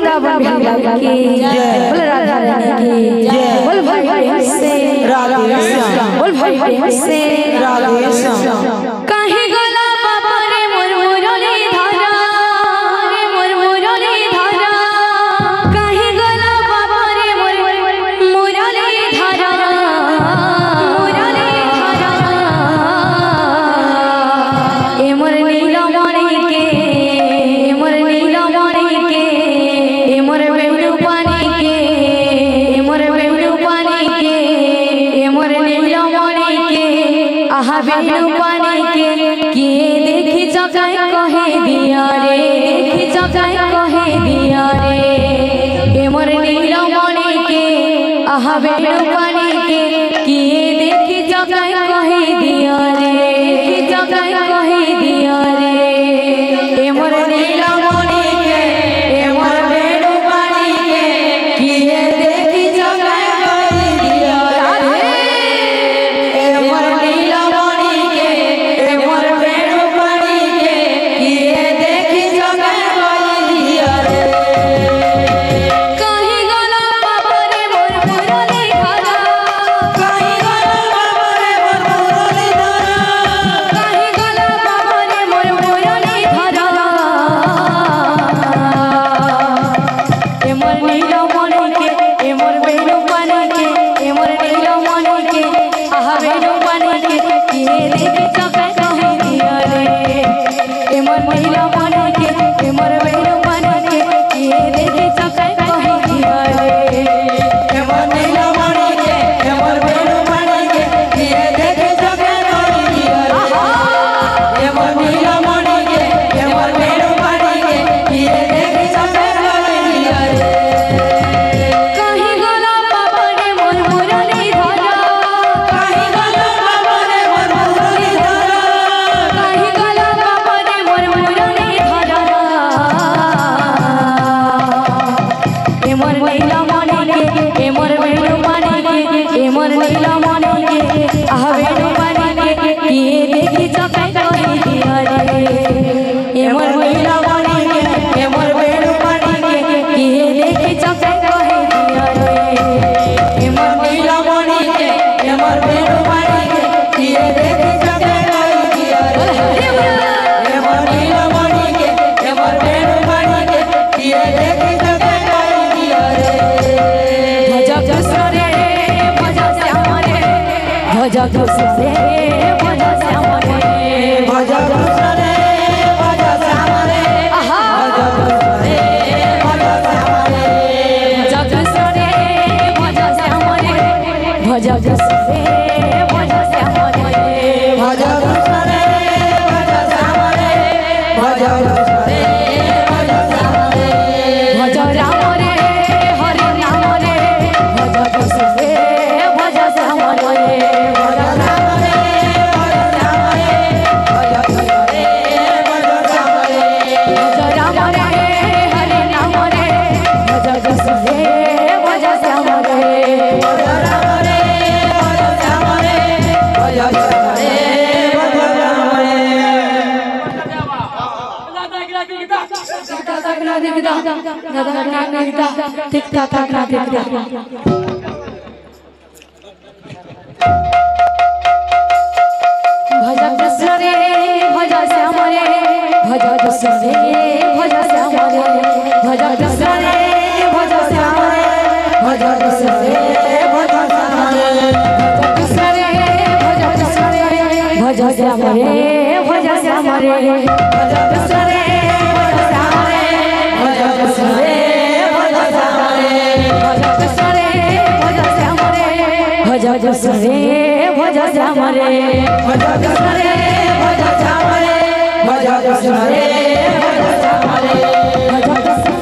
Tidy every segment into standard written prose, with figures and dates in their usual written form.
वृंदावन बिहारी की जय, बोल राधा रानी की जय, बोल भाई भाई से राधे श्याम, बोल भाई भाई से राधे श्याम। काहे गला बाबा रे मोर मुरली धारा, रे मोर मुरली धारा, काहे गला बाबा रे मोर मुरली धारा, मुरली धारा। ए मोर नीला मणि के, ए मोर नीला मणि के, ए मोर बेउलू पानी के, ए मोर बेउलू पानी के, ए मोर नीला मणि के, आहा बेउलू पानी के, किए देखी जगाए कहे दिया रे, देखी जगाए कहे दिया रे। ए मोर नीला मणि के, आहा बेउलू पानी के, किए देखी जगाए कहे दिया रे, देखी जगाए कहे दिया रे। ए मोर नीला मणि के, ए मोर बेउलू पानी के, किए देखी जगाए कहे दिया रे। ए मोर नीला मणि के, ए मोर बेउलू पानी के, किए देखी जगाए कहे दिया रे। काहे गला बाबा रे मोर मुरली धारा, काहे गला बाबा रे मोर मुरली धारा, काहे गला बाबा रे मोर मुरली धारा। ए मोर नीला मणि के, ए मोर बेउलू पानी के, ए मोर नीला मणि के, आहा बेउलू पानी के, किए देखी जगाए कहे दिया रे। ए मोर नीला मणि के, ए मोर बेउलू पानी के, किए देखी जगाए कहे दिया रे। ए मोर नीला मणि के, ए मोर बेउलू पानी के, किए देखी जगाए कहे दिया रे। ए मोर नीला मणि के, ए मोर बेउलू पानी के, किए देखी जगाए कहे दिया रे। काहे गला बाबा रे मोर मुरली धारा, काहे गला बाबा रे मोर मुरली धारा, काहे गला बाबा रे मोर मुरली धारा। ए मोर नीला मणि के, ए मोर बेउलू पानी के, ए मोर नीला मणि के, आहा बेउलू पानी के, किए देखी जगाए कहे दिया रे। ए मोर नीला मणि के, ए मोर बेउलू पानी के, किए देखी जगाए कहे दिया रे। ए मोर नीला मणि के, ए मोर बेउलू पानी के, किए देखी जगाए कहे दिया रे। ए मोर नीला मणि के, ए मोर बेउलू पानी के, किए देखी जगाए कहे दिया रे। भज कृष्ण रे भज श्याम रे, भज कृष्ण रे भज श्याम रे, भज कृष्ण रे भज श्याम रे, आहा भज कृष्ण रे भज श्याम रे, भज कृष्ण रे भज श्याम रे, भज कृष्ण रे भज श्याम रे, भज कृष्ण रे भज श्याम रे, भज कृष्ण रे भज श्याम रे, भज राम रे हरि नाम रे, भज कृष्ण रे भज श्याम रे, भज राम रे हरि नाम रे, भज कृष्ण रे भज श्याम रे, भज राम रे हरि नाम रे, भज कृष्ण रे भज श्याम रे, भज राम रे भज श्याम रे, भज कृष्ण रे भज राम रे। भज कृष्ण रे भज श्याम रे, भज कृष्ण रे भज श्याम रे, भज कृष्ण रे भज श्याम रे, भज कृष्ण रे भज श्याम रे, भज कृष्ण रे भज कृष्ण रे, भज श्याम रे भज श्याम रे, भज कृष्ण रे भज श्याम रे, भज कृष्ण रे भज श्याम रे, भज कृष्ण रे भज श्याम रे, भज कृष्ण रे भज श्याम रे, भज कृष्ण रे भज श्याम रे, भज कृष्ण रे भज श्याम रे, भज कृष्ण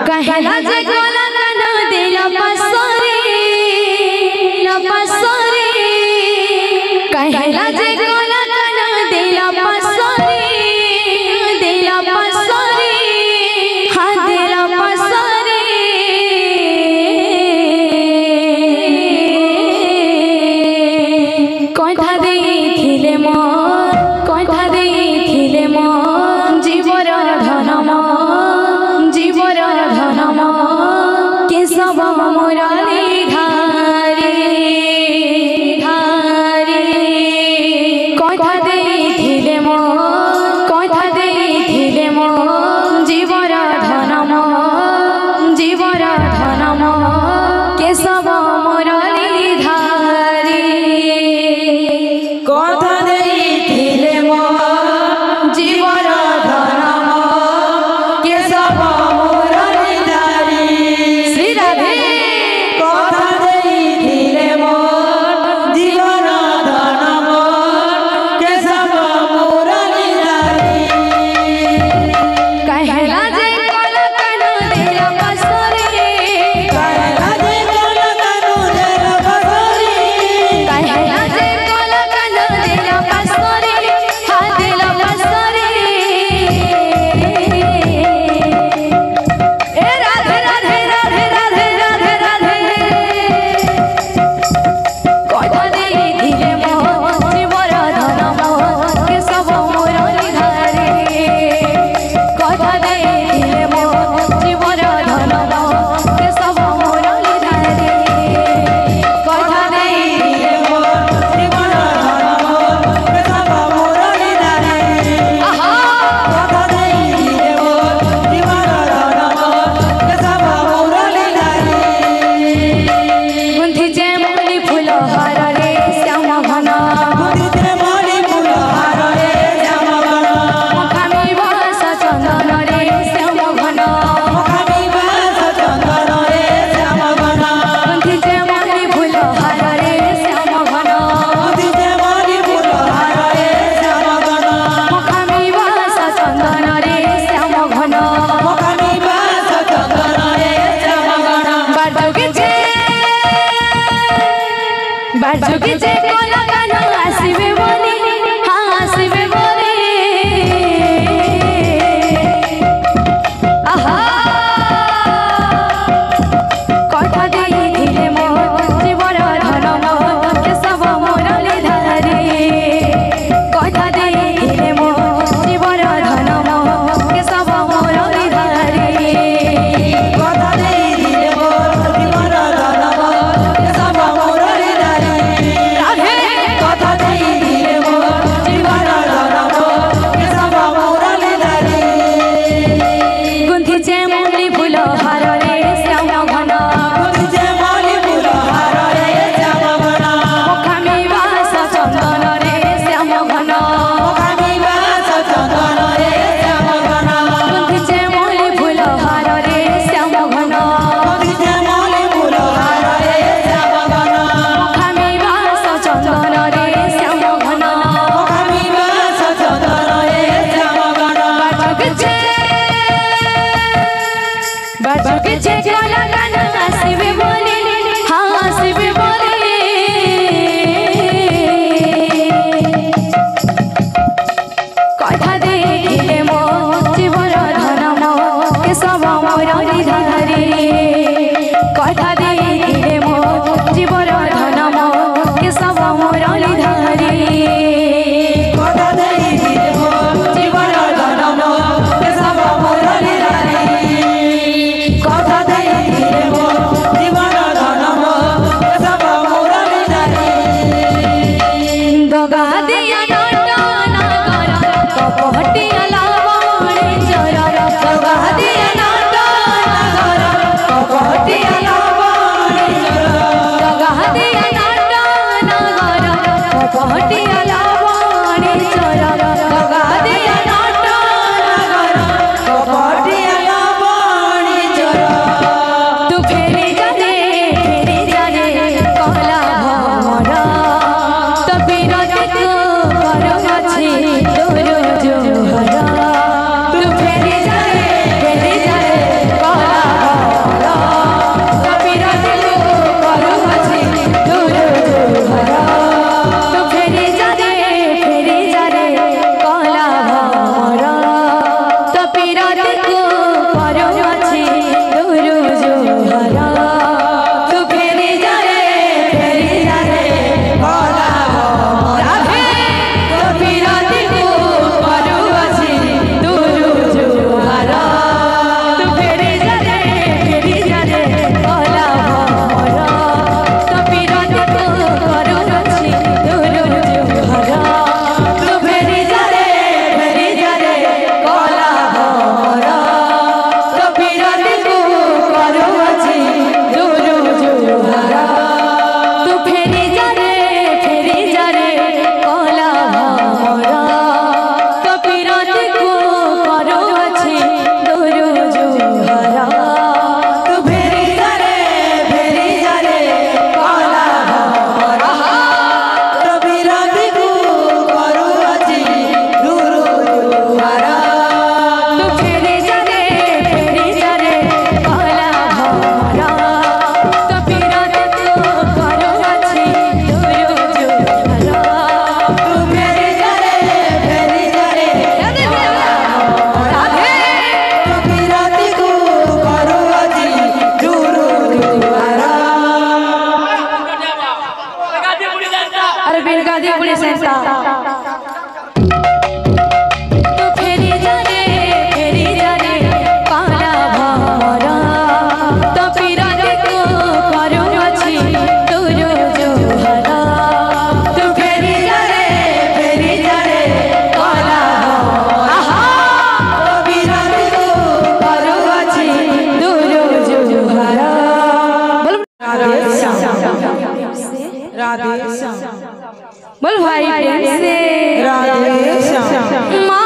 कहला जे गोला कनो दिला पसरे कहला जे गोला कनो दिला पसरे हाँ दिला पसरे कथा देथिले मो जीवर धनम केशव मुरली धारे कथा देथिले मो जीवर धनम केशव मुरली धारे कथा देथिले मो जीवर धनम केशव मुरली धारे श्री राधे कथा देथिले मो जीवर धनम केशव मुरली धारे कहला जे गोला कनो दिला पसरे कहला जे गोला कनो दिला पसरे हाँ दिला पसरे ए राधे राधे राधे राधे राधे राधे कथा देथिले मो जीवर धनम केशव मुरली धारे कथा देथिले मो जीवर धनम केशव मुरली धारे कथा देथिले मो जीवर धनम केशव मुरली धारे आहा कथा देथिले मो जीवर धनम केशव मुरली धारे गुंथि जे मुरली फूल हार रे श्याम घन मुखामी बास चंदन रे श्याम घन गुंथि जे मुरली फूल हार रे श्याम घन मुखामी बास चंदन रे श्याम घन बाजुगे जे गोला कनो आसिबे बोली हाँ आसिबे बोली आहा कथा देथिले मो जीवर धनम केशव मुरली धारे कथा देथिले मो जीवर धनम केशव मुरली धारे कथा देथिले मो जीवर धनम केशव मुरली धारे राधे कथा देथिले मो जीवर धनम केशव मुरली धारे गुंथि जे मुरली फूल हार रे श्याम घन मुखामी बास चंदन रे श्याम घन गुंथि जे मुरली फूल हार रे श्याम घन बोले संता तो फेरी जाने पारा भरा तो पिराने को करो अच्छी तुरो जो हरा तो फेरी जाने पारा आहा तो पिराने को करो अच्छी तुरो जो हरा राधे श्याम बोल भाई प्रेम से राधे श्याम।